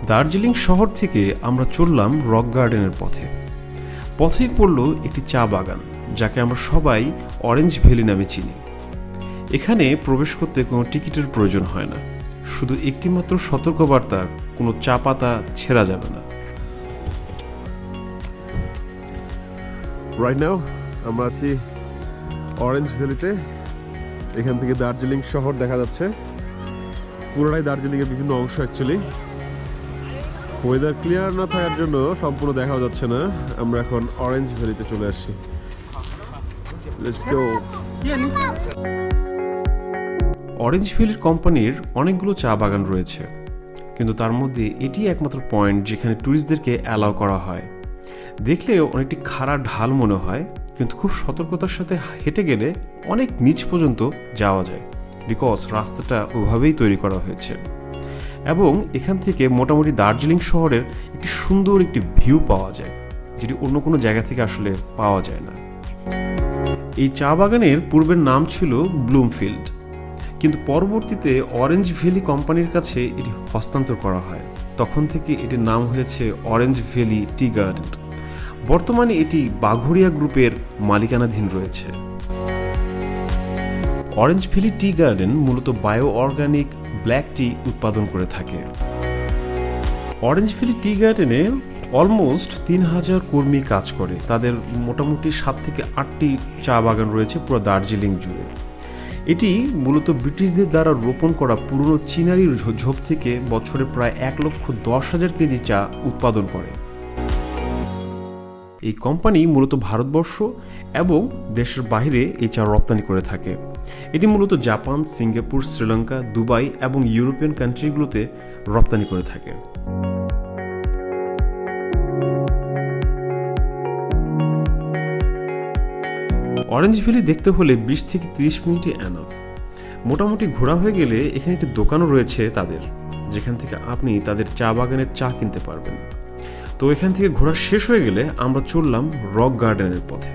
দার্জিলিং শহর থেকে আমরা চললাম রক গার্ডেনের পথে। পথেই পড়ল একটি চা বাগান, যাকে আমরা সবাই অরেঞ্জ ভ্যালি নামে চিনি। এখানে প্রবেশ করতে কোনো টিকিটের প্রয়োজন হয় না, শুধু একটিমাত্র সতর্কবার্তা, কোনো চা পাতা ছেঁড়া যাবে না। রাইট নাও আমরা আছি অরেঞ্জ ভ্যালিতে। এখান থেকে দার্জিলিং শহর দেখা যাচ্ছে, পুরোটাই দার্জিলিংয়ের বিভিন্ন অংশ। অ্যাকচুয়ালি ওয়েদার ক্লিয়ার না থাকার জন্য সম্পূর্ণ দেখা যাচ্ছে না। আমরা এখন অরেঞ্জ ভ্যালিতে চলে আসছি। Let's go. অরেঞ্জ ভ্যালির কোম্পানির অনেকগুলো চা বাগান রয়েছে, কিন্তু তার মধ্যে এটি একমাত্র পয়েন্ট যেখানে ট্যুরিস্টদেরকে অ্যালাউ করা হয়। দেখলে অনেকটি খাড়া ঢাল মনে হয়, কিন্তু খুব সতর্কতার সাথে হেঁটে গেলে অনেক নিচ পর্যন্ত যাওয়া যায়, বিকজ রাস্তাটা ওইভাবেই তৈরি করা হয়েছে। এবং এখান থেকে মোটামুটি দার্জিলিং শহরের একটি সুন্দর একটি ভিউ পাওয়া যায়, যেটি অন্য কোনো জায়গা থেকে আসলে পাওয়া যায় না। এই চা বাগানের পূর্বের নাম ছিল ব্লুমফিল্ড, কিন্তু পরবর্তীতে অরেঞ্জ ভ্যালি কোম্পানির কাছে এটি হস্তান্তর করা হয়। তখন থেকে এটির নাম হয়েছে অরেঞ্জ ভ্যালি টি গার্ডেন। বর্তমানে এটি বাঘরিয়া গ্রুপের মালিকানাধীন রয়েছে। অরেঞ্জ ভ্যালি টি গার্ডেন মূলত বায়ো অর্গানিক ব্ল্যাক টি উৎপাদন করে থাকে। অরেঞ্জ ভ্যালি টি গার্ডেনে অলমোস্ট 3000 কর্মী কাজ করে। তাদের মোটামুটি 7 থেকে 8টি চা বাগান রয়েছে পুরো দার্জিলিং জুড়ে। এটি মূলত ব্রিটিশদের দ্বারা রোপণ করা পুরনো চিনারির ঝোপ থেকে বছরে প্রায় 1,10,000 কেজি চা উৎপাদন করে। এই কোম্পানি মূলত ভারতবর্ষ এবং দেশের বাইরে এই চা রপ্তানি করে থাকে। এটি মূলত জাপান, সিঙ্গাপুর, শ্রীলঙ্কা, দুবাই এবং ইউরোপিয়ান কান্ট্রিগুলোতে রপ্তানি করে থাকে। অরেঞ্জ ভ্যালি দেখতে হলে 20 থেকে 30 মিনিটই এনাফ। মোটামুটি ঘোরা হয়ে গেলে এখানে একটি দোকানও রয়েছে তাদের, যেখান থেকে আপনি তাদের চা বাগানের চা কিনতে পারবেন। তো এখান থেকে ঘোরা শেষ হয়ে গেলে আমরা চললাম রক গার্ডেনের পথে।